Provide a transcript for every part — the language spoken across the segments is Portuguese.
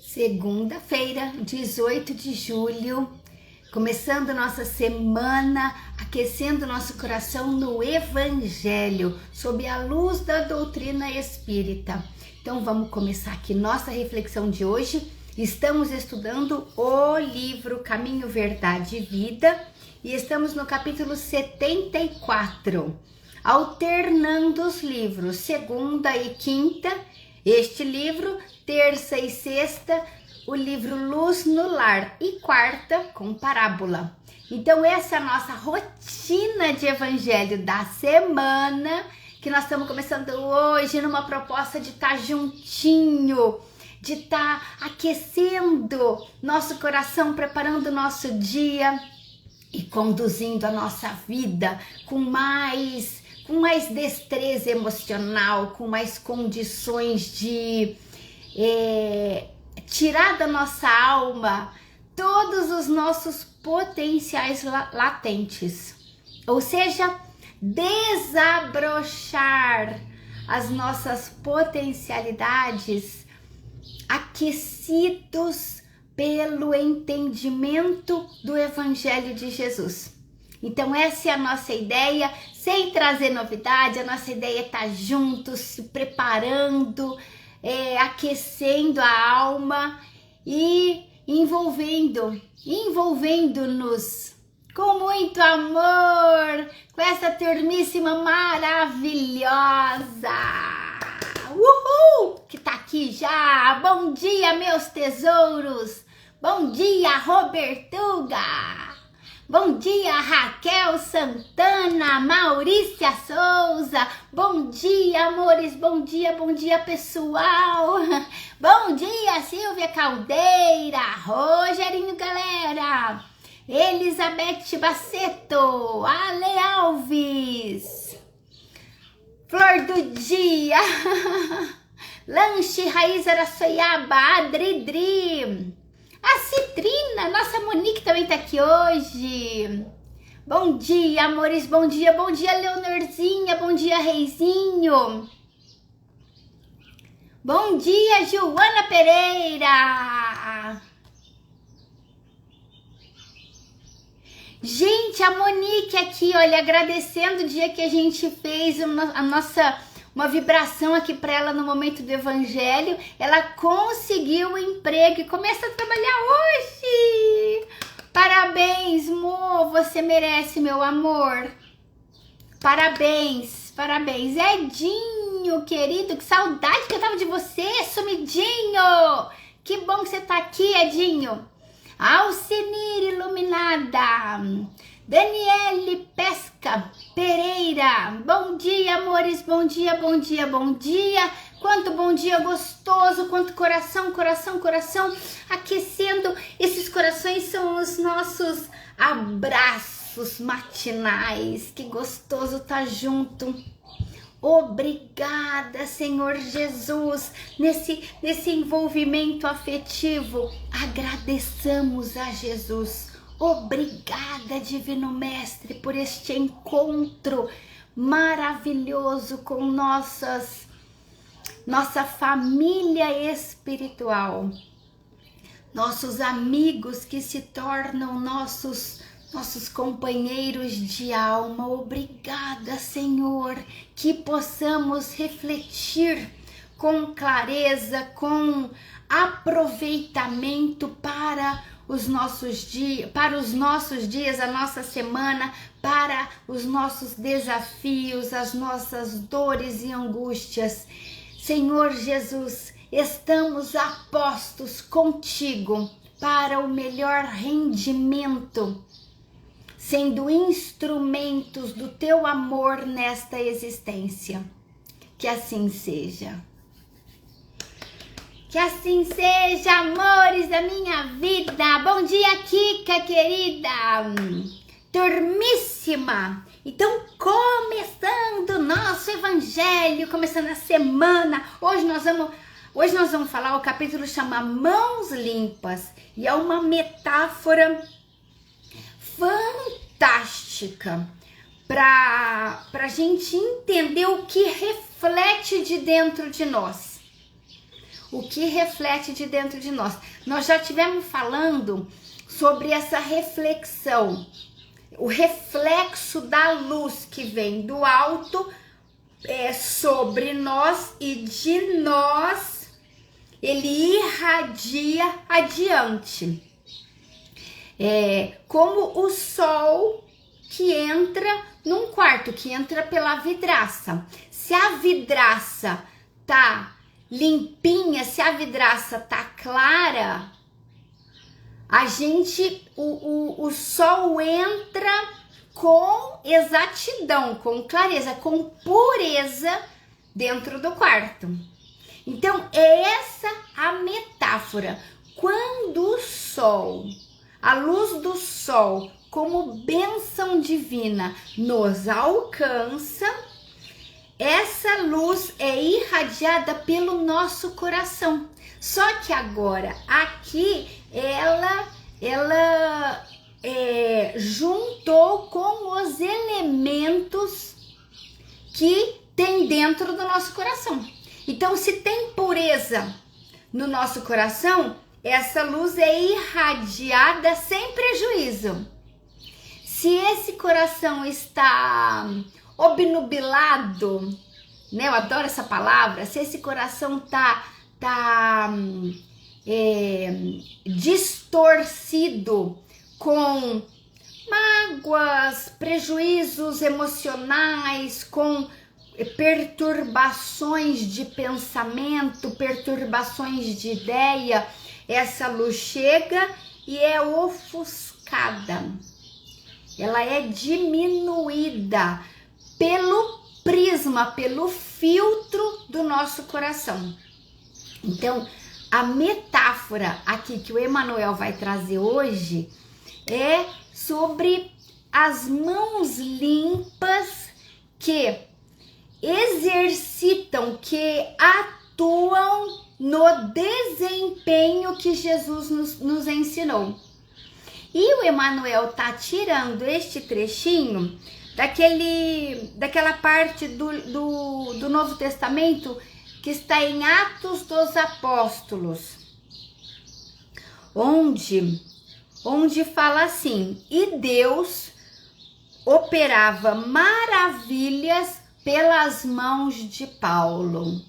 Segunda-feira, 18 de julho, começando nossa semana, aquecendo nosso coração no Evangelho, sob a luz da doutrina espírita. Então vamos começar aqui nossa reflexão de hoje. Estamos estudando o livro Caminho, Verdade e Vida e estamos no capítulo 74, alternando os livros, segunda e quinta, este livro, terça e sexta, o livro Luz no Lar e quarta com parábola. Então essa é a nossa rotina de evangelho da semana, que nós estamos começando hoje numa proposta de estar juntinho, de estar aquecendo nosso coração, preparando o nosso dia e conduzindo a nossa vida com mais destreza emocional, com mais condições de tirar da nossa alma todos os nossos potenciais latentes, ou seja, desabrochar as nossas potencialidades aquecidos pelo entendimento do Evangelho de Jesus. Então essa é a nossa ideia, sem trazer novidade, a nossa ideia é estar juntos, se preparando, aquecendo a alma e envolvendo-nos com muito amor, com essa turmíssima maravilhosa, que tá aqui já. Bom dia, meus tesouros, bom dia, Robertuga. Bom dia, Raquel Santana, Maurícia Souza, bom dia, amores, bom dia, pessoal, bom dia, Silvia Caldeira, Rogerinho, galera, Elizabeth Baceto, Ale Alves, Flor do Dia, Lanche Raiz Araçoiaba, Adridri, a Citrina, nossa Monique também tá aqui hoje. Bom dia, amores, bom dia, Leonorzinha, bom dia, Reizinho. Bom dia, Joana Pereira. Gente, a Monique aqui, olha, agradecendo o dia que a gente fez uma vibração aqui para ela no momento do Evangelho. Ela conseguiu um emprego e começa a trabalhar hoje. Parabéns, Mo, você merece, meu amor. Parabéns. Edinho, querido, que saudade que eu tava de você, sumidinho. Que bom que você tá aqui, Edinho. Alcinir Iluminada, Daniele Pesca Pereira, bom dia, amores, bom dia. Quanto bom dia gostoso, quanto coração, aquecendo. Esses corações são os nossos abraços matinais. Que gostoso estar junto. Obrigada, Senhor Jesus, nesse envolvimento afetivo. Agradeçamos a Jesus. Obrigada, Divino Mestre, por este encontro maravilhoso com nossa família espiritual, nossos amigos que se tornam nossos companheiros de alma. Obrigada, Senhor, que possamos refletir com clareza, com aproveitamento para os nossos dias, a nossa semana, para os nossos desafios, as nossas dores e angústias. Senhor Jesus, estamos a postos contigo para o melhor rendimento, sendo instrumentos do teu amor nesta existência. Que assim seja. Que assim seja, amores da minha vida. Bom dia, Kika, querida. Turmíssima. Então, começando o nosso evangelho, começando a semana. Hoje nós vamos falar, o capítulo chama Mãos Limpas. E é uma metáfora fantástica para a gente entender o que reflete de dentro de nós. o que reflete de dentro de nós. Nós já tivemos falando sobre essa reflexão, o reflexo da luz que vem do alto sobre nós e de nós ele irradia adiante. Como o sol que entra num quarto, que entra pela vidraça. Se a vidraça tá limpinha, se a vidraça tá clara, o sol entra com exatidão, com clareza, com pureza dentro do quarto. Então, é essa a metáfora. Quando o sol, a luz do sol, como bênção divina, nos alcança, essa luz é irradiada pelo nosso coração. Só que agora, aqui, ela juntou com os elementos que tem dentro do nosso coração. Então, se tem pureza no nosso coração, essa luz é irradiada sem prejuízo. Se esse coração está obnubilado, né? Eu adoro essa palavra. Se esse coração tá distorcido com mágoas, prejuízos emocionais, com perturbações de pensamento, perturbações de ideia, essa luz chega e é ofuscada. Ela é diminuída pelo prisma, pelo filtro do nosso coração. Então, a metáfora aqui que o Emmanuel vai trazer hoje é sobre as mãos limpas que exercitam, que atuam no desempenho que Jesus nos ensinou. E o Emmanuel tá tirando este trechinho daquela parte do Novo Testamento que está em Atos dos Apóstolos, onde fala assim: e Deus operava maravilhas pelas mãos de Paulo.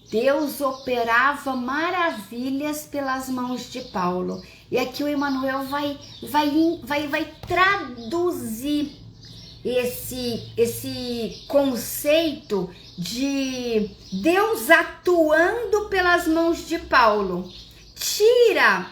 Deus operava maravilhas pelas mãos de Paulo. E aqui o Emmanuel vai traduzir esse conceito de Deus atuando pelas mãos de Paulo. Tira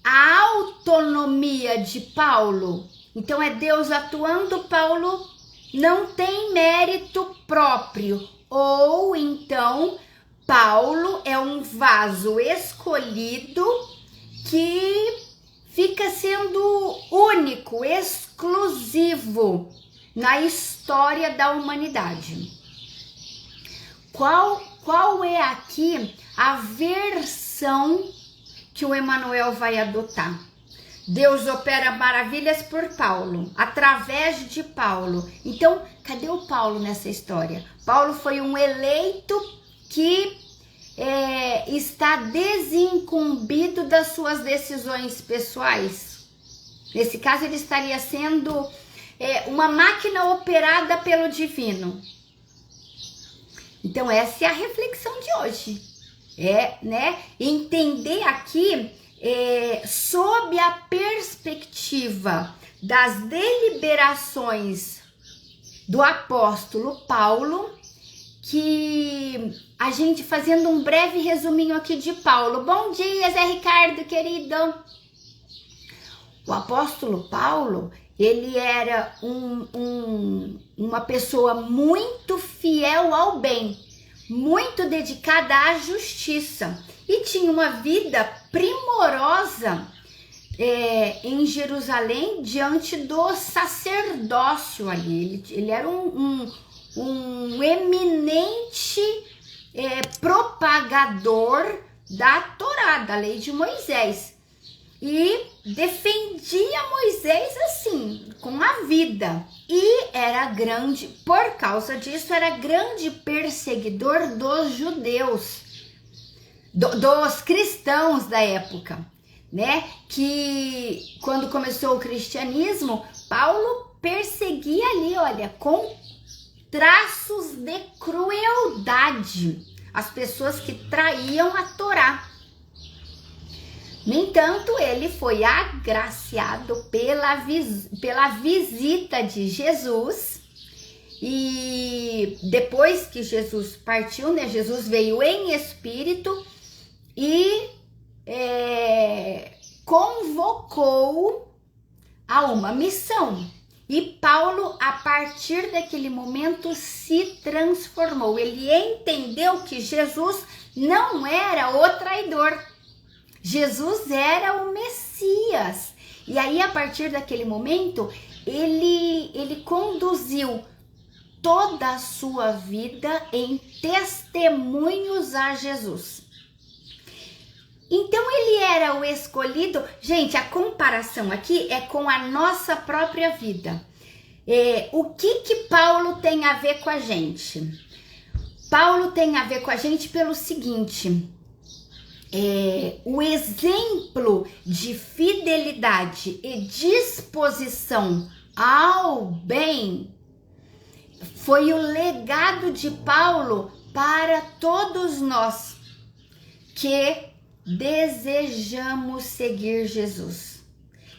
a autonomia de Paulo. Então é Deus atuando, Paulo não tem mérito próprio. Ou então Paulo é um vaso escolhido que fica sendo único, exclusivo na história da humanidade. Qual é aqui a versão que o Emmanuel vai adotar? Deus opera maravilhas por Paulo, através de Paulo. Então, cadê o Paulo nessa história? Paulo foi um eleito que está desincumbido das suas decisões pessoais. Nesse caso, ele estaria sendo uma máquina operada pelo divino. Então, essa é a reflexão de hoje. Entender aqui sob a perspectiva das deliberações do apóstolo Paulo, que a gente fazendo um breve resuminho aqui de Paulo. Bom dia, Zé Ricardo, querido. O apóstolo Paulo, ele era uma pessoa muito fiel ao bem, muito dedicada à justiça e tinha uma vida primorosa em Jerusalém diante do sacerdócio ali. Ele era um eminente propagador da Torá, da lei de Moisés, e defendia Moisés assim, com a vida, e era grande, por causa disso, era grande perseguidor dos judeus. dos cristãos da época, né? Que quando começou o cristianismo, Paulo perseguia ali, olha, com traços de crueldade, as pessoas que traíam a Torá. No entanto, ele foi agraciado pela visita de Jesus, e depois que Jesus partiu, né, Jesus veio em espírito e convocou a uma missão. E Paulo, a partir daquele momento, se transformou. Ele entendeu que Jesus não era o traidor. Jesus era o Messias. E aí, a partir daquele momento, ele conduziu toda a sua vida em testemunhos a Jesus. Então, ele era o escolhido. Gente, a comparação aqui é com a nossa própria vida. O que Paulo tem a ver com a gente? Paulo tem a ver com a gente pelo seguinte: o exemplo de fidelidade e disposição ao bem foi o legado de Paulo para todos nós que desejamos seguir Jesus,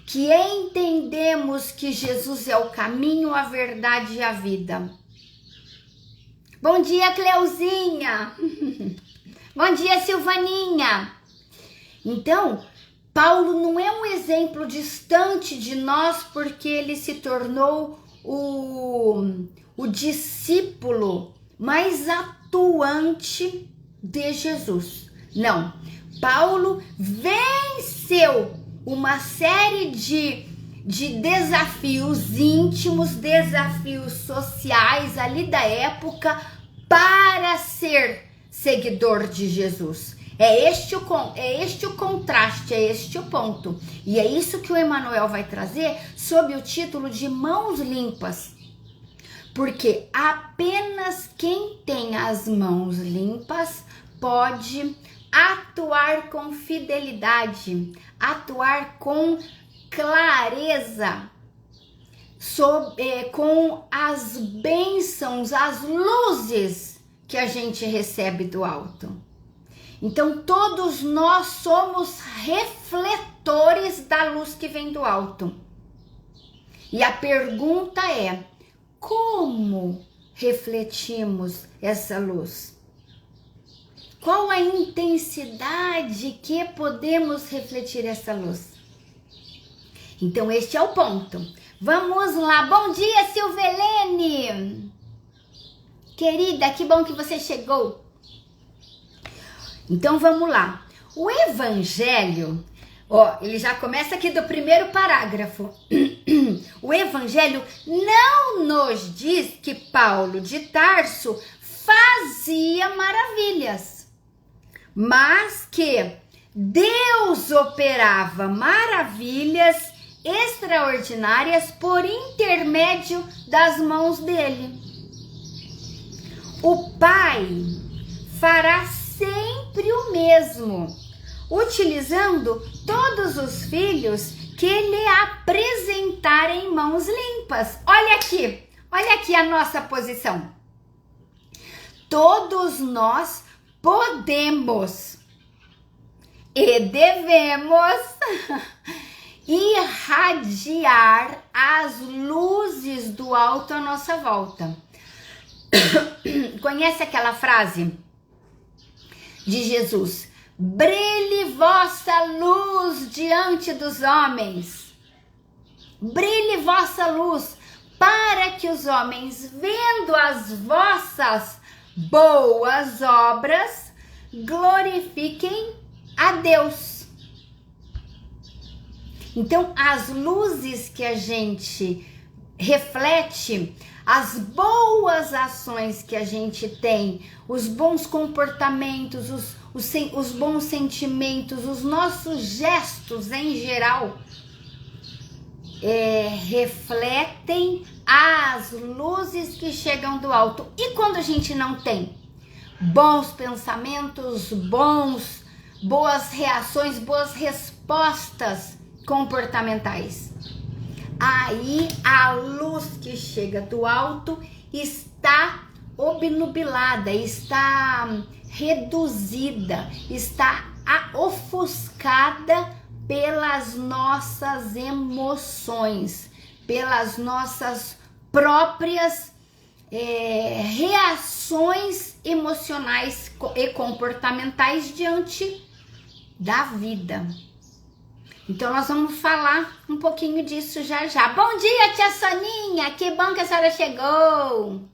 que entendemos que Jesus é o caminho, a verdade e a vida. Bom dia, Cleuzinha! Bom dia, Silvaninha! Então, Paulo não é um exemplo distante de nós porque ele se tornou o discípulo mais atuante de Jesus. Não, Paulo venceu uma série de desafios íntimos, desafios sociais ali da época para ser seguidor de Jesus. É este o contraste, é este o ponto. E é isso que o Emmanuel vai trazer sob o título de Mãos Limpas. Porque apenas quem tem as mãos limpas pode atuar com fidelidade, atuar com clareza, com as bênçãos, as luzes que a gente recebe do alto. Então, todos nós somos refletores da luz que vem do alto. E a pergunta é: como refletimos essa luz? Qual a intensidade que podemos refletir essa luz? Então, este é o ponto. Vamos lá. Bom dia, Silvelene! Querida, que bom que você chegou. Então, vamos lá. O Evangelho, ele já começa aqui do primeiro parágrafo. O Evangelho não nos diz que Paulo de Tarso fazia maravilhas, mas que Deus operava maravilhas extraordinárias por intermédio das mãos dele. O Pai fará sempre o mesmo, utilizando todos os filhos que lhe apresentarem em mãos limpas. Olha aqui a nossa posição. Todos nós podemos e devemos irradiar as luzes do alto à nossa volta. Conhece aquela frase de Jesus? Brilhe vossa luz diante dos homens. Brilhe vossa luz, para que os homens, vendo as vossas boas obras, glorifiquem a Deus. Então, as luzes que a gente reflete, as boas ações que a gente tem, os bons comportamentos, os bons sentimentos, os nossos gestos em geral, refletem as luzes que chegam do alto. E quando a gente não tem bons pensamentos, bons boas reações, boas respostas comportamentais. Aí a luz que chega do alto está obnubilada, está reduzida, está ofuscada pelas nossas emoções, pelas nossas próprias reações emocionais e comportamentais diante da vida. Então nós vamos falar um pouquinho disso já já. Bom dia, tia Soninha, que bom que a senhora chegou.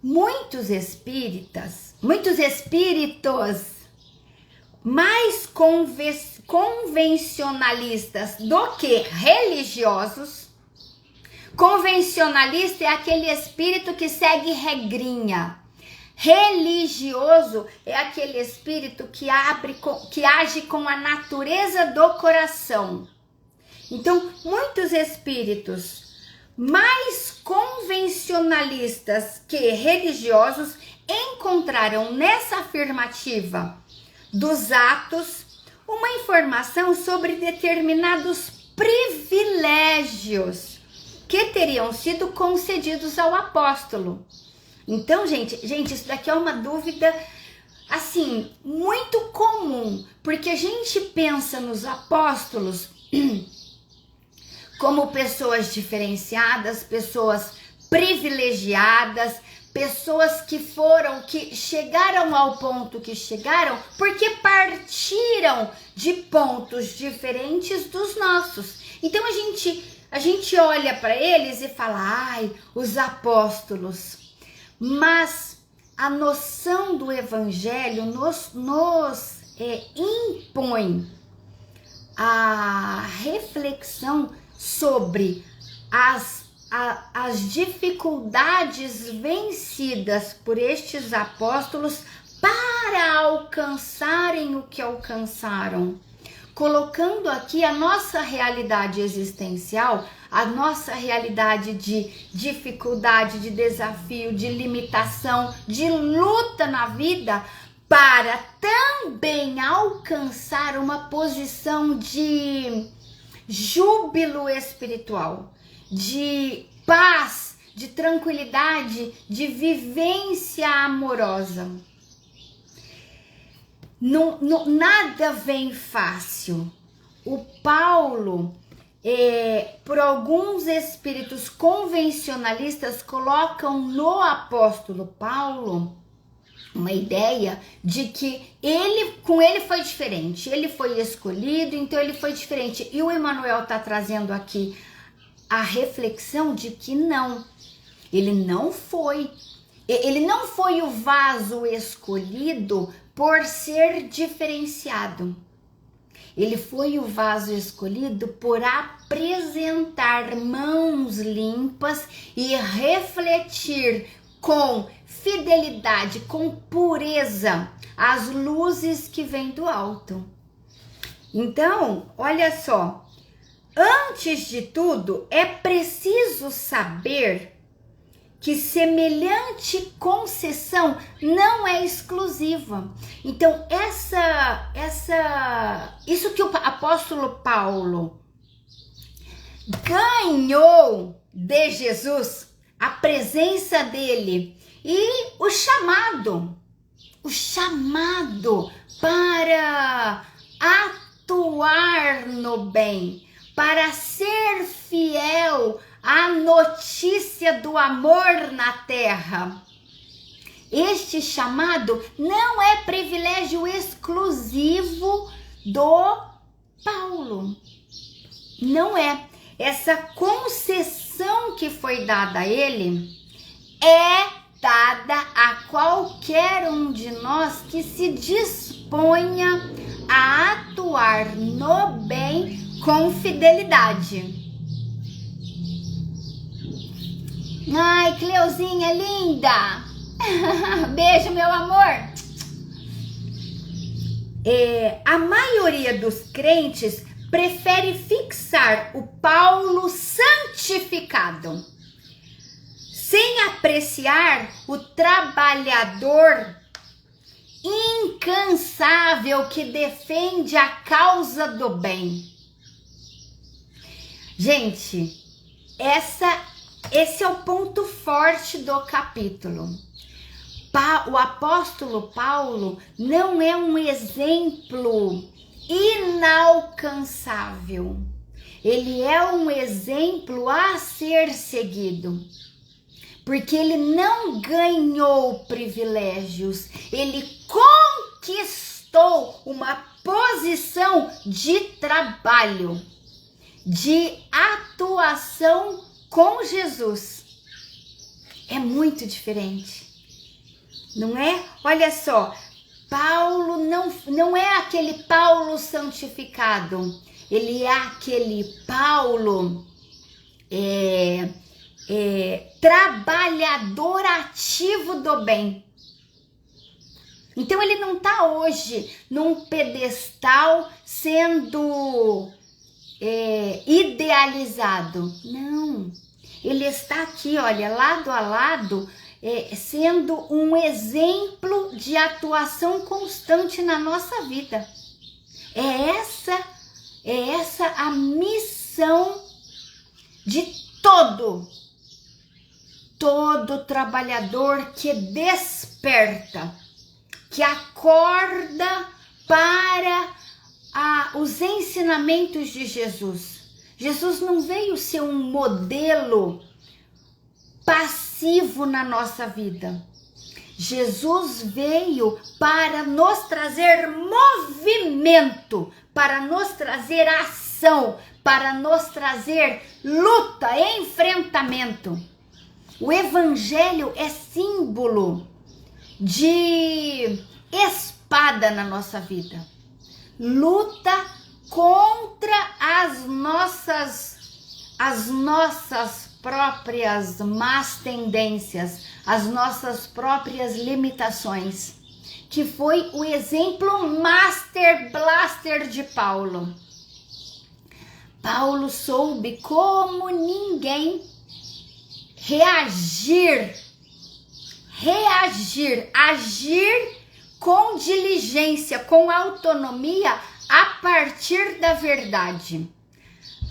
Muitos espíritos mais convencionalistas do que religiosos. Convencionalista é aquele espírito que segue regrinha. Religioso é aquele espírito que age com a natureza do coração. Então, muitos espíritos mais convencionalistas que religiosos encontraram nessa afirmativa dos atos uma informação sobre determinados privilégios que teriam sido concedidos ao apóstolo. Então, gente, isso daqui é uma dúvida, assim, muito comum, porque a gente pensa nos apóstolos como pessoas diferenciadas, pessoas privilegiadas, pessoas que chegaram ao ponto que chegaram porque partiram de pontos diferentes dos nossos. Então a gente olha para eles e fala, ai, os apóstolos. Mas a noção do evangelho nos impõe a reflexão sobre as dificuldades vencidas por estes apóstolos para alcançarem o que alcançaram, colocando aqui a nossa realidade existencial, a nossa realidade de dificuldade, de desafio, de limitação, de luta na vida, para também alcançar uma posição de júbilo espiritual, de paz, de tranquilidade, de vivência amorosa. Nada vem fácil. O Paulo, por alguns espíritos convencionalistas, colocam no apóstolo Paulo uma ideia de que com ele foi diferente, ele foi escolhido, então ele foi diferente. E o Emmanuel está trazendo aqui a reflexão de que não, ele não foi o vaso escolhido por ser diferenciado. Ele foi o vaso escolhido por apresentar mãos limpas e refletir com fidelidade, com pureza, as luzes que vêm do alto. Então, olha só, antes de tudo, é preciso saber que semelhante concessão não é exclusiva. Então, isso que o apóstolo Paulo ganhou de Jesus, a presença dele e o chamado para atuar no bem, para ser fiel à notícia do amor na terra. Este chamado não é privilégio exclusivo do Paulo. Não é. Essa concessão que foi dada a ele é dada a qualquer um de nós que se disponha a atuar no bem com fidelidade. Ai, Cleuzinha linda! Beijo, meu amor! A maioria dos crentes prefere fixar o Paulo santificado, sem apreciar o trabalhador incansável que defende a causa do bem. Gente, esse é o ponto forte do capítulo. O apóstolo Paulo não é um exemplo inalcançável. Ele é um exemplo a ser seguido. Porque ele não ganhou privilégios, ele conquistou uma posição de trabalho, de atuação com Jesus. É muito diferente, não é? Olha só, Paulo não é aquele Paulo santificado, ele é aquele Paulo trabalhador ativo do bem. Então ele não está hoje num pedestal sendo idealizado. Não, ele está aqui, olha, lado a lado, sendo um exemplo de atuação constante na nossa vida. É essa a missão de todo trabalhador que desperta, que acorda para os ensinamentos de Jesus. Jesus não veio ser um modelo passivo na nossa vida. Jesus veio para nos trazer movimento, para nos trazer ação, para nos trazer luta, enfrentamento. O evangelho é símbolo de espada na nossa vida. Luta contra as nossas próprias más tendências, as nossas próprias limitações, que foi o exemplo Master Blaster de Paulo. Paulo soube como ninguém agir com diligência, com autonomia a partir da verdade.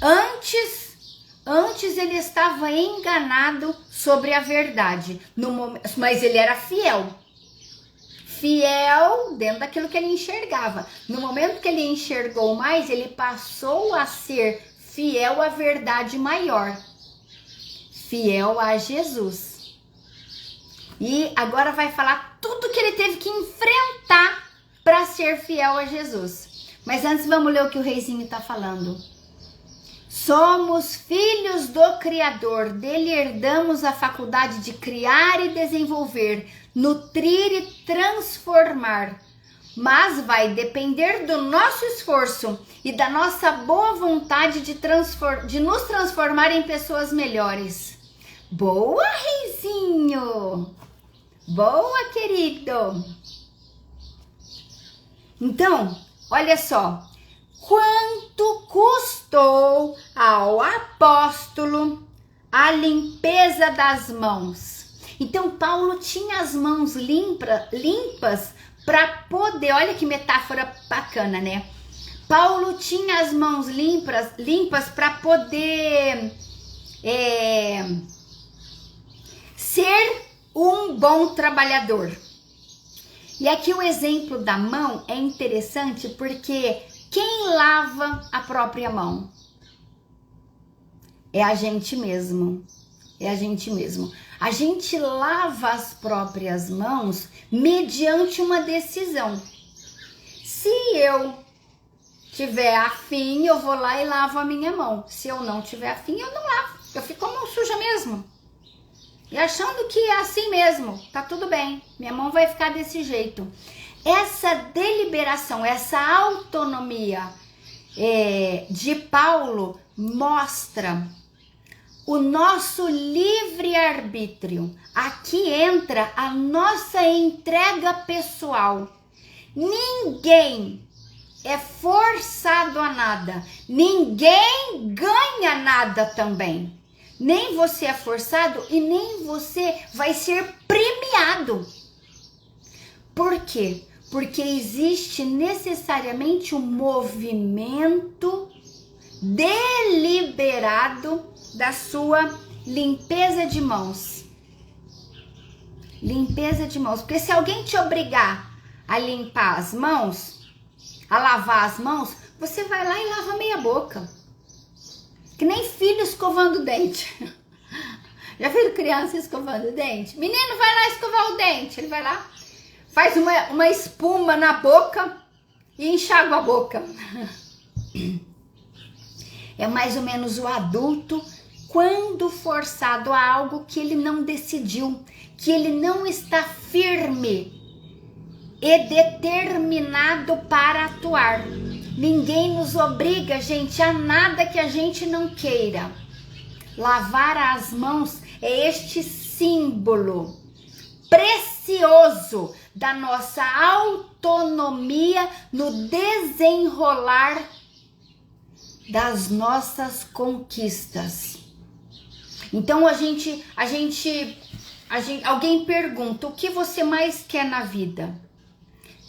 Antes ele estava enganado sobre a verdade, mas ele era fiel dentro daquilo que ele enxergava. No momento que ele enxergou mais, ele passou a ser fiel à verdade maior, fiel a Jesus. E agora vai falar tudo que ele teve que enfrentar para ser fiel a Jesus. Mas antes vamos ler o que o reizinho está falando. Somos filhos do Criador, dele herdamos a faculdade de criar e desenvolver, nutrir e transformar. Mas vai depender do nosso esforço e da nossa boa vontade de nos transformar em pessoas melhores. Boa, reizinho! Boa, querido! Então, olha só. Quanto custou ao apóstolo a limpeza das mãos? Então, Paulo tinha as mãos limpas para poder... Olha que metáfora bacana, né? Paulo tinha as mãos limpas para poder ser um bom trabalhador. E aqui o exemplo da mão é interessante porque quem lava a própria mão? É a gente mesmo. É a gente mesmo. A gente lava as próprias mãos mediante uma decisão. Se eu tiver afim, eu vou lá e lavo a minha mão. Se eu não tiver afim, eu não lavo. Eu fico com a mão suja mesmo. E achando que é assim mesmo, tá tudo bem. Minha mão vai ficar desse jeito. Essa deliberação, essa autonomia de Paulo mostra o nosso livre-arbítrio. Aqui entra a nossa entrega pessoal. Ninguém é forçado a nada. Ninguém ganha nada também. Nem você é forçado e nem você vai ser premiado. Por quê? porque existe necessariamente um movimento deliberado da sua limpeza de mãos. Limpeza de mãos, porque se alguém te obrigar a limpar as mãos, a lavar as mãos, você vai lá e lava meia boca. Que nem filho escovando o dente. Já viram criança escovando o dente? Menino, vai lá escovar o dente. Ele vai lá, faz uma espuma na boca e enxágua a boca. É mais ou menos o adulto quando forçado a algo que ele não decidiu, que ele não está firme e determinado para atuar. Ninguém nos obriga, gente, a nada que a gente não queira. Lavar as mãos é este símbolo precioso da nossa autonomia no desenrolar das nossas conquistas. Então alguém pergunta: o que você mais quer na vida?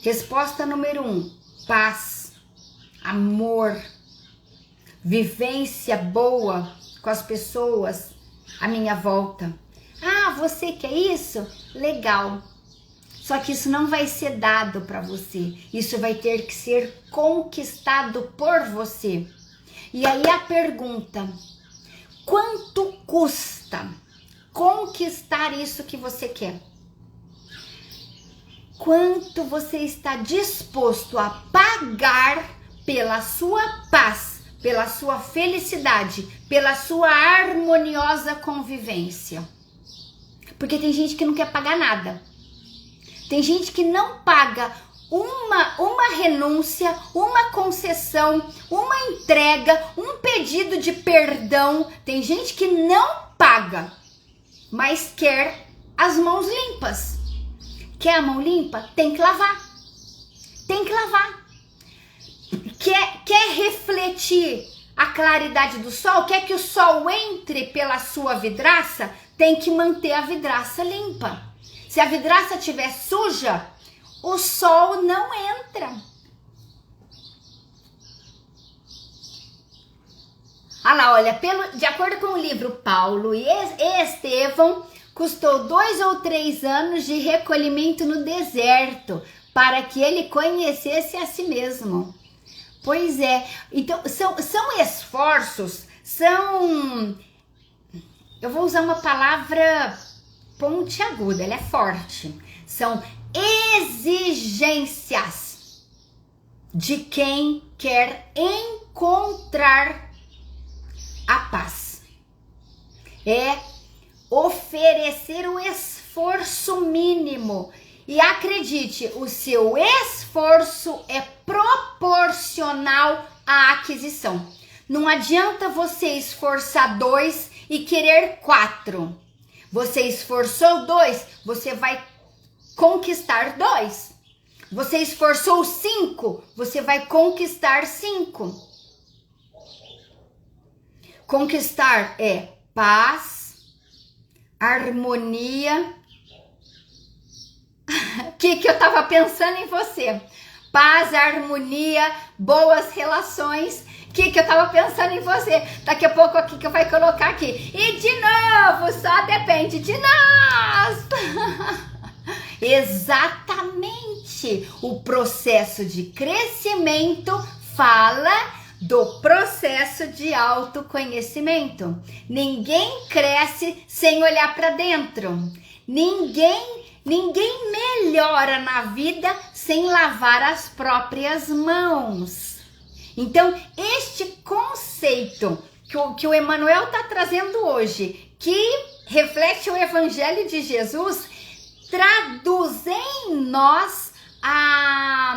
Resposta número 1: paz, amor, vivência boa com as pessoas à minha volta. Ah, você quer isso? Legal. Só que isso não vai ser dado para você. Isso vai ter que ser conquistado por você. E aí a pergunta: quanto custa conquistar isso que você quer? Quanto você está disposto a pagar pela sua paz, pela sua felicidade, pela sua harmoniosa convivência? Porque tem gente que não quer pagar nada. Tem gente que não paga uma renúncia, uma concessão, uma entrega, um pedido de perdão. Tem gente que não paga, mas quer as mãos limpas. Quer a mão limpa? Tem que lavar. Tem que lavar. Quer refletir a claridade do sol? Quer que o sol entre pela sua vidraça? Tem que manter a vidraça limpa. Se a vidraça estiver suja, o sol não entra. Olha lá, olha, de acordo com o livro Paulo e Estevão, custou 2 ou 3 anos de recolhimento no deserto para que ele conhecesse a si mesmo. Pois é, então são esforços, eu vou usar uma palavra pontiaguda, ela é forte. São exigências de quem quer encontrar a paz. É oferecer o esforço mínimo. E acredite, o seu esforço é proporcional à aquisição. Não adianta você esforçar 2 e querer 4. Você esforçou 2, você vai conquistar 2. Você esforçou 5, você vai conquistar 5. Conquistar é paz, harmonia. O que eu tava pensando em você? Paz, harmonia, boas relações. O que eu tava pensando em você? Daqui a pouco aqui que eu vai colocar aqui. E de novo, só depende de nós. Exatamente. O processo de crescimento fala do processo de autoconhecimento. Ninguém cresce sem olhar para dentro. Ninguém melhora na vida sem lavar as próprias mãos. Então, este conceito que o Emmanuel está trazendo hoje, que reflete o Evangelho de Jesus, traduz em nós a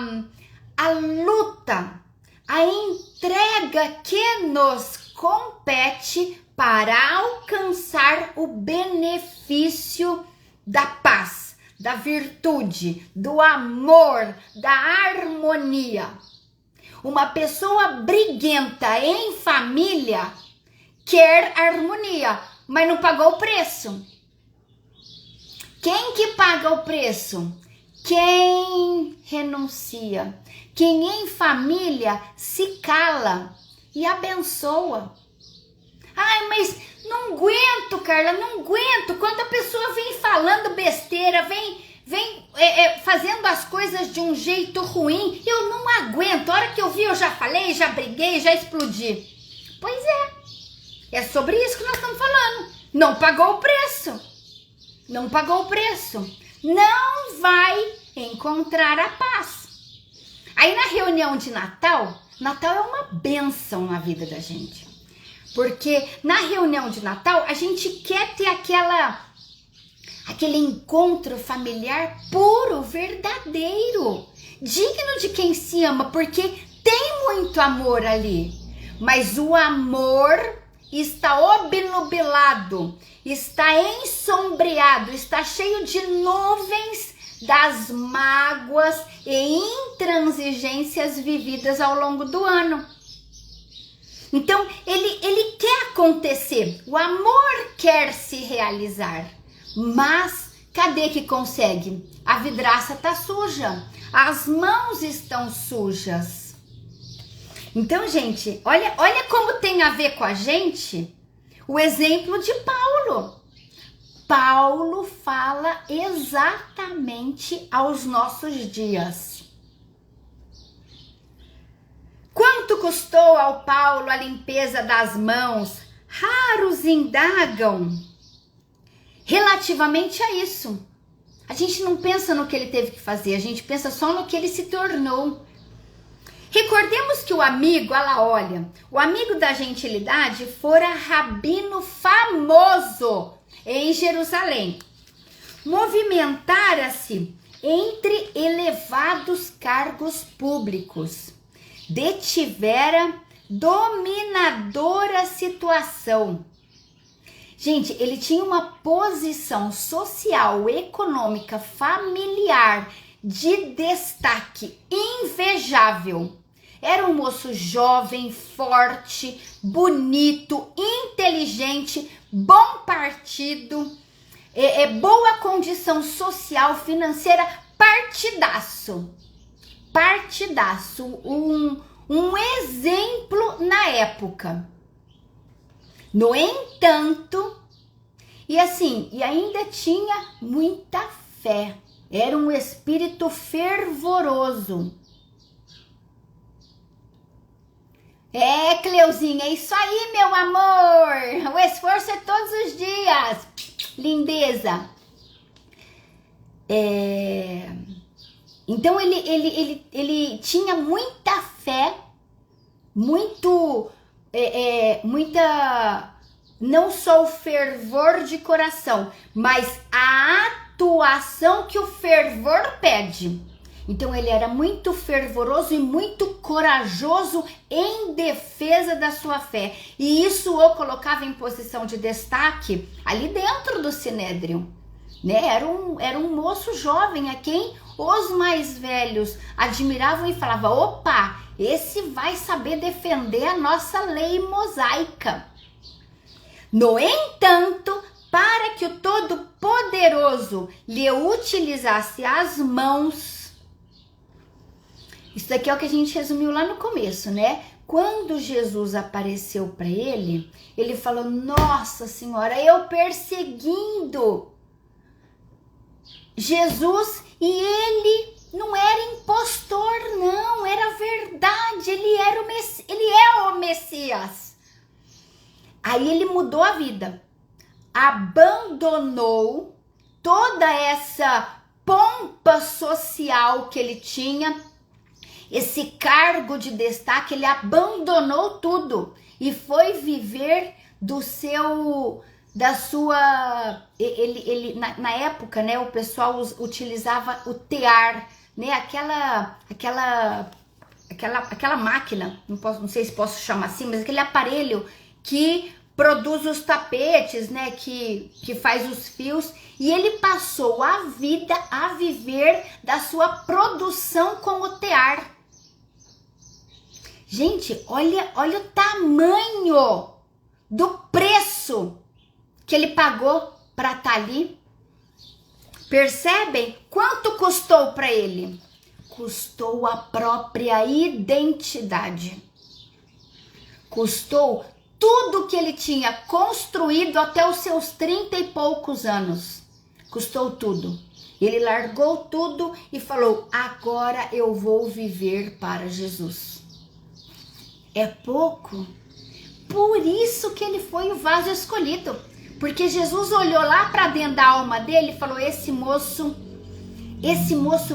luta, a entrega que nos compete para alcançar o benefício da paz, da virtude, do amor, da harmonia. Uma pessoa briguenta em família quer harmonia, mas não pagou o preço. Quem que paga o preço? quem renuncia, quem em família se cala e abençoa. Ai, mas não aguento, Carla, não aguento. Quando a pessoa vem falando besteira, vem fazendo as coisas de um jeito ruim, eu não aguento. A hora que eu vi, eu já falei, já briguei, já explodi. Pois é sobre isso que nós estamos falando. Não pagou o preço. Não pagou o preço. Não vai encontrar a paz. Aí na reunião de Natal, Natal é uma bênção na vida da gente. Porque na reunião de Natal, a gente quer ter aquele encontro familiar puro, verdadeiro, digno de quem se ama, porque tem muito amor ali. Mas o amor está obnubilado, está ensombreado, está cheio de nuvens das mágoas e intransigências vividas ao longo do ano. Então, ele quer acontecer, o amor quer se realizar, mas cadê que consegue? A vidraça tá suja, as mãos estão sujas. Então, gente, olha como tem a ver com a gente o exemplo de Paulo. Paulo fala exatamente aos nossos dias. Quanto custou ao Paulo a limpeza das mãos? Raros indagam relativamente a isso. A gente não pensa no que ele teve que fazer, a gente pensa só no que ele se tornou. Recordemos que o amigo, o amigo da gentilidade fora rabino famoso em Jerusalém. Movimentara-se entre elevados cargos públicos. Detivera dominadora situação. Gente, ele tinha uma posição social, econômica, familiar de destaque invejável. Era um moço jovem, forte, bonito, inteligente, bom partido, boa condição social, financeira, partidaço. Um exemplo na época. No entanto, e ainda tinha muita fé. Era um espírito fervoroso. Cleuzinha, é isso aí, meu amor. O esforço é todos os dias. Lindeza. Então ele tinha muita fé, não só o fervor de coração, mas a atuação que o fervor pede. Então ele era muito fervoroso e muito corajoso em defesa da sua fé. E isso o colocava em posição de destaque ali dentro do Sinédrio. Né? Era um moço jovem a quem os mais velhos admiravam e falavam: opa, esse vai saber defender a nossa lei mosaica. No entanto, para que o Todo-Poderoso lhe utilizasse as mãos, isso daqui é o que a gente resumiu lá no começo, né? Quando Jesus apareceu para ele, ele falou: nossa Senhora, eu perseguindo Jesus, e ele não era impostor, não, era verdade, ele é o Messias. Aí ele mudou a vida, abandonou toda essa pompa social que ele tinha, esse cargo de destaque, ele abandonou tudo e foi viver na época, né, o pessoal utilizava o tear, né, aquela máquina, não sei se posso chamar assim, mas aquele aparelho que produz os tapetes, né, que faz os fios, e ele passou a vida a viver da sua produção com o tear. Gente, olha o tamanho do preço que ele pagou para estar ali. Percebem? Quanto custou para ele? Custou a própria identidade. Custou tudo que ele tinha construído até os seus 30 e poucos anos. Custou tudo. Ele largou tudo e falou: agora eu vou viver para Jesus. É pouco? Por isso que ele foi o vaso escolhido. Porque Jesus olhou lá para dentro da alma dele e falou: esse moço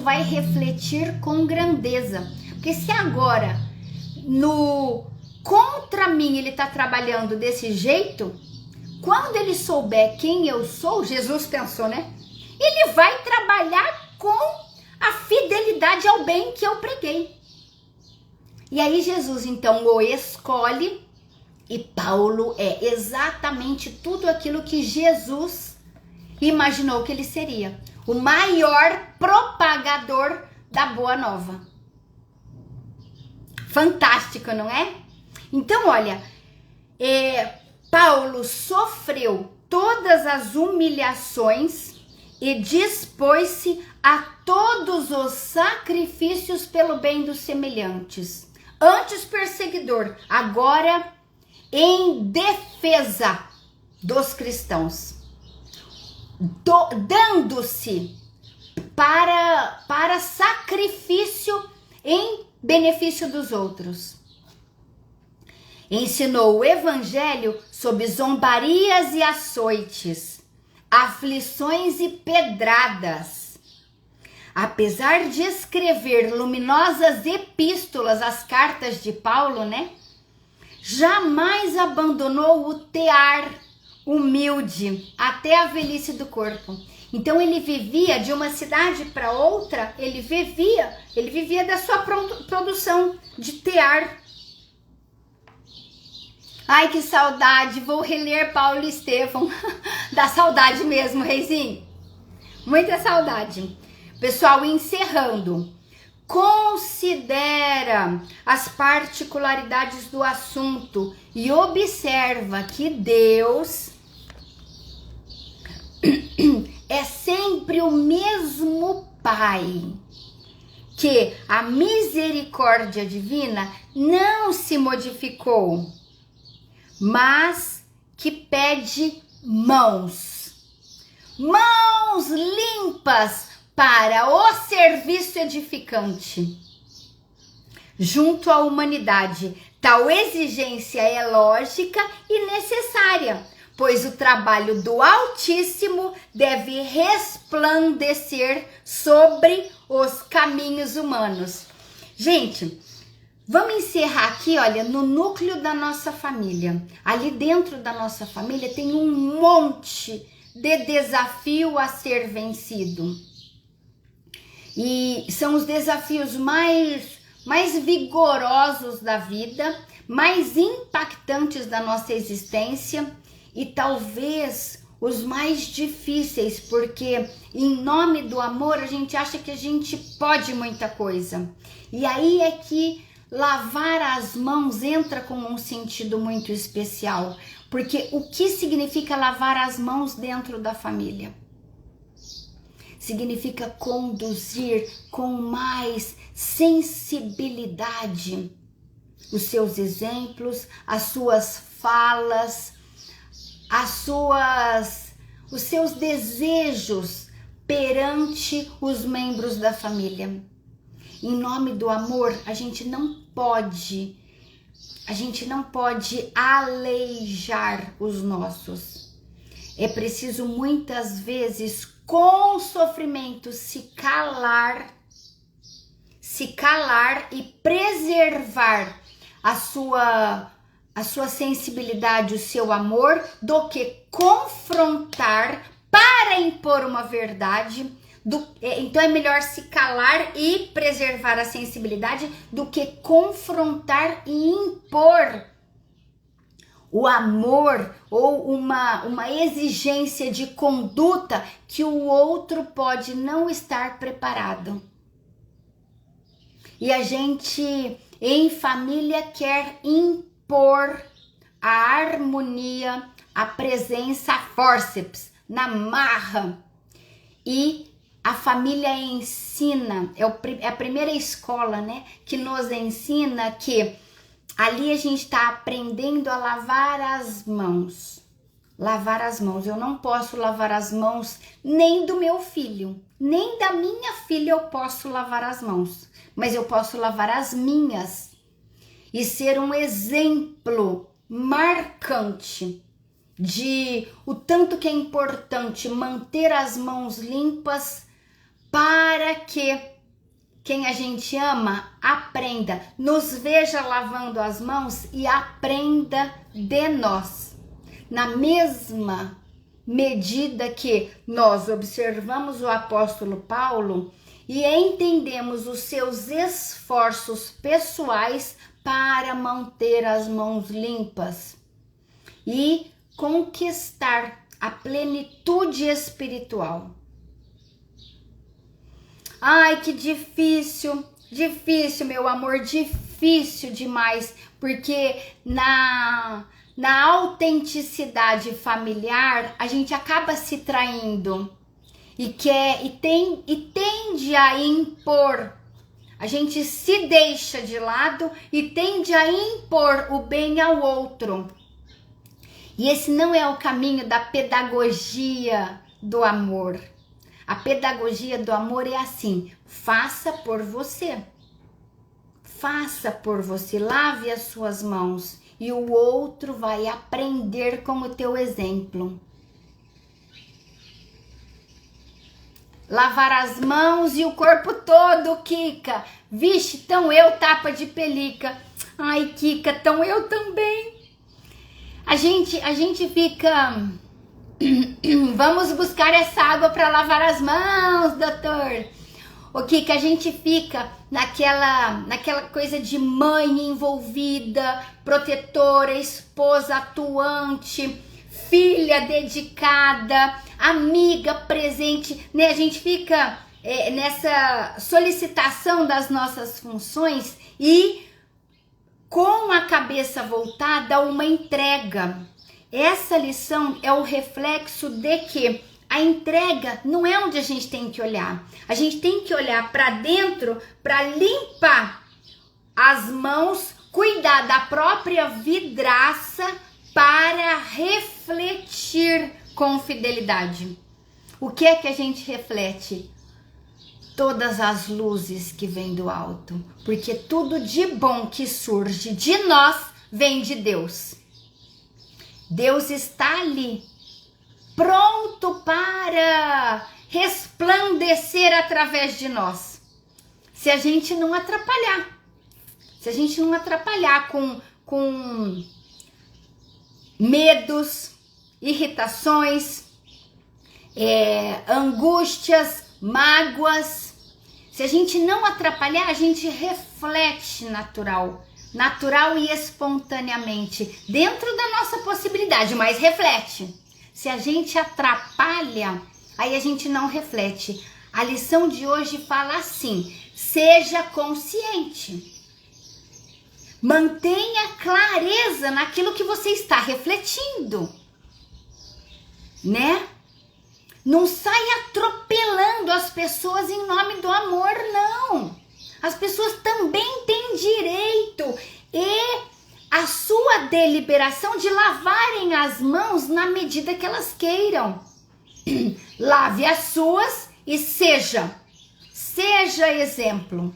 vai refletir com grandeza. Porque se agora contra mim ele está trabalhando desse jeito, quando ele souber quem eu sou, Jesus pensou, né? Ele vai trabalhar com a fidelidade ao bem que eu preguei. E aí Jesus então o escolhe, e Paulo é exatamente tudo aquilo que Jesus imaginou que ele seria. O maior propagador da Boa Nova. Fantástico, não é? Então, olha, Paulo sofreu todas as humilhações e dispôs-se a todos os sacrifícios pelo bem dos semelhantes. Antes perseguidor, agora em defesa dos cristãos, dando-se para sacrifício em benefício dos outros. Ensinou o evangelho sob zombarias e açoites, aflições e pedradas. Apesar de escrever luminosas epístolas, as cartas de Paulo, né? Jamais abandonou o tear humilde até a velhice do corpo. Então ele vivia de uma cidade para outra, ele vivia da sua produção de tear. Ai, que saudade, vou reler Paulo e Estevão. Dá saudade mesmo, Reizinho. Muita saudade. Pessoal, encerrando. Considera as particularidades do assunto e observa que Deus é sempre o mesmo Pai, que a misericórdia divina não se modificou, mas que pede mãos limpas para o serviço edificante junto à humanidade. Tal exigência é lógica e necessária, pois o trabalho do Altíssimo deve resplandecer sobre os caminhos humanos. Gente, vamos encerrar aqui, olha, no núcleo da nossa família. Ali dentro da nossa família tem um monte de desafio a ser vencido. E são os desafios mais vigorosos da vida, mais impactantes da nossa existência e talvez os mais difíceis, porque em nome do amor a gente acha que a gente pode muita coisa. E aí é que lavar as mãos entra com um sentido muito especial, porque o que significa lavar as mãos dentro da família? Significa conduzir com mais sensibilidade os seus exemplos, as suas falas, os seus desejos perante os membros da família. Em nome do amor, a gente não pode aleijar os nossos. É preciso muitas vezes, com sofrimento, se calar e preservar a sua sensibilidade, o seu amor, do que confrontar para impor uma verdade. Então é melhor se calar e preservar a sensibilidade do que confrontar e impor o amor ou uma exigência de conduta que o outro pode não estar preparado. E a gente em família quer impor a harmonia, a presença a fórceps, na marra. E a família ensina, é a primeira escola, né, que nos ensina que ali a gente está aprendendo a lavar as mãos. Lavar as mãos. Eu não posso lavar as mãos nem do meu filho, nem da minha filha eu posso lavar as mãos. Mas eu posso lavar as minhas e ser um exemplo marcante de o tanto que é importante manter as mãos limpas para que quem a gente ama aprenda, nos veja lavando as mãos e aprenda de nós. Na mesma medida que nós observamos o apóstolo Paulo e entendemos os seus esforços pessoais para manter as mãos limpas e conquistar a plenitude espiritual. Ai, que difícil, meu amor, difícil demais, porque na autenticidade familiar a gente acaba se traindo e tende a impor. A gente se deixa de lado e tende a impor o bem ao outro. E esse não é o caminho da pedagogia do amor. A pedagogia do amor é assim: faça por você. Faça por você, lave as suas mãos e o outro vai aprender com o teu exemplo. Lavar as mãos e o corpo todo, Kika. Vixe, tão eu tapa de pelica. Ai, Kika, tão eu também. A gente fica... Vamos buscar essa água para lavar as mãos, doutor. O Kika, a gente fica naquela coisa de mãe envolvida, protetora, esposa atuante, filha dedicada, amiga presente, né? A gente fica nessa solicitação das nossas funções e com a cabeça voltada a uma entrega. Essa lição é o reflexo de que a entrega não é onde a gente tem que olhar. A gente tem que olhar para dentro para limpar as mãos, cuidar da própria vidraça para refletir com fidelidade. O que é que a gente reflete? Todas as luzes que vêm do alto, porque tudo de bom que surge de nós vem de Deus. Deus está ali, pronto para resplandecer através de nós. Se a gente não atrapalhar, com medos, irritações, angústias, mágoas. Se a gente não atrapalhar, a gente reflete natural e espontaneamente, dentro da nossa possibilidade, mas reflete. Se a gente atrapalha, aí a gente não reflete. A lição de hoje fala assim: seja consciente. Mantenha clareza naquilo que você está refletindo, né? Não saia atropelando as pessoas em nome do amor, não. As pessoas também têm direito e a sua deliberação de lavarem as mãos na medida que elas queiram. Lave as suas e seja exemplo.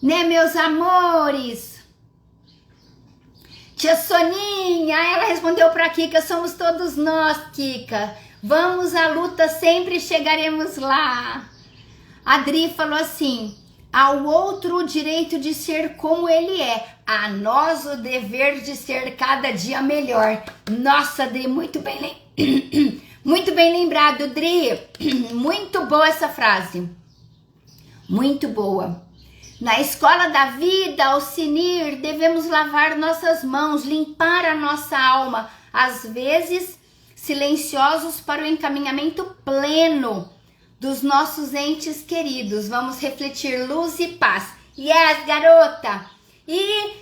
Né, meus amores? Tia Soninha, ela respondeu para Kika: somos todos nós, Kika. Vamos à luta, sempre chegaremos lá. A Adri falou assim: ao outro o direito de ser como ele é, a nós o dever de ser cada dia melhor. Nossa, Adri, muito bem lembrado, Adri. Muito boa essa frase. Muito boa. Na escola da vida, ao sinir, devemos lavar nossas mãos, limpar a nossa alma, às vezes silenciosos para o encaminhamento pleno dos nossos entes queridos. Vamos refletir luz e paz. Yes, garota! E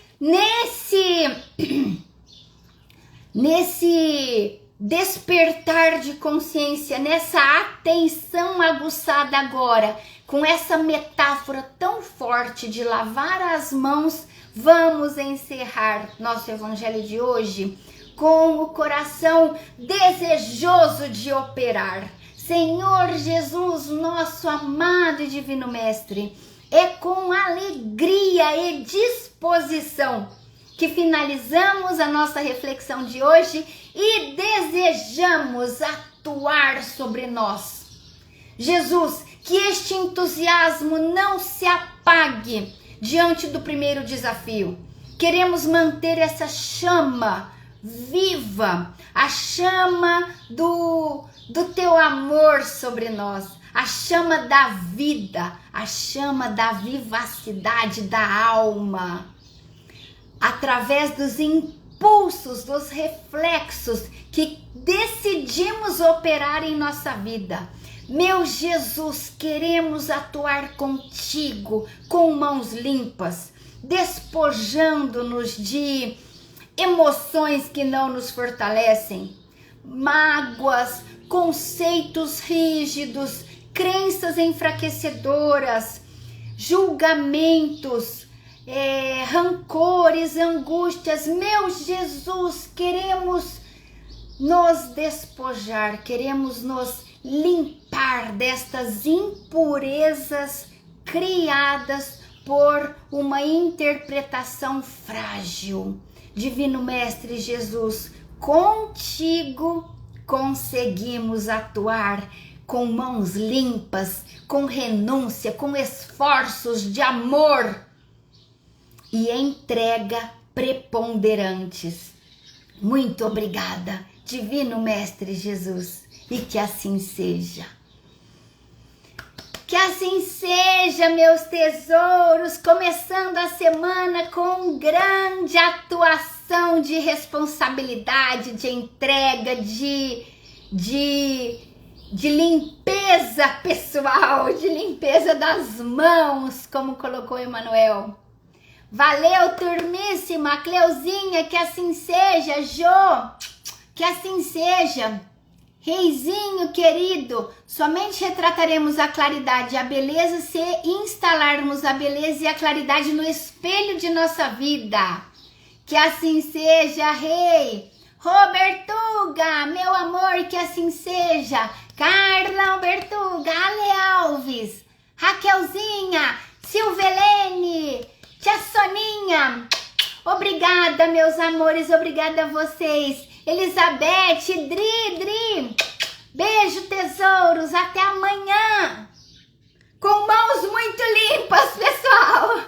nesse despertar de consciência, nessa atenção aguçada agora, com essa metáfora tão forte de lavar as mãos, vamos encerrar nosso evangelho de hoje com o coração desejoso de operar. Senhor Jesus, nosso amado e divino Mestre, é com alegria e disposição que finalizamos a nossa reflexão de hoje e desejamos atuar sobre nós. Jesus, que este entusiasmo não se apague diante do primeiro desafio. Queremos manter essa chama viva, a chama do teu amor sobre nós, a chama da vida, a chama da vivacidade da alma, através dos impulsos, dos reflexos que decidimos operar em nossa vida. Meu Jesus, queremos atuar contigo com mãos limpas, despojando-nos de emoções que não nos fortalecem, mágoas, conceitos rígidos, crenças enfraquecedoras, julgamentos, rancores, angústias. Meu Jesus, queremos nos despojar, queremos nos limpar destas impurezas criadas por uma interpretação frágil. Divino Mestre Jesus, contigo conseguimos atuar com mãos limpas, com renúncia, com esforços de amor e entrega preponderantes. Muito obrigada, Divino Mestre Jesus, e que assim seja. Que assim seja, meus tesouros, começando a semana com grande atuação de responsabilidade, de entrega, de limpeza pessoal, de limpeza das mãos, como colocou Emmanuel. Valeu, turmíssima, Cleuzinha, que assim seja, Jô, que assim seja. Reizinho querido, somente retrataremos a claridade e a beleza se instalarmos a beleza e a claridade no espelho de nossa vida. Que assim seja, Rei. Robertuga, meu amor, que assim seja. Carla Albertuga, Ale Alves, Raquelzinha, Silvelene, Tia Soninha. Obrigada, meus amores, obrigada a vocês. Elizabeth, Dri, beijo, tesouros, até amanhã, com mãos muito limpas, pessoal,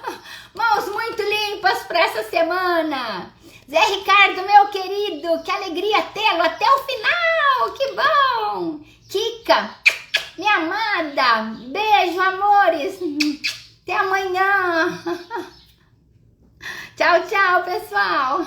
mãos muito limpas para essa semana. Zé Ricardo, meu querido, que alegria tê-lo até o final, que bom. Kika, minha amada, beijo, amores, até amanhã. Tchau, tchau, pessoal.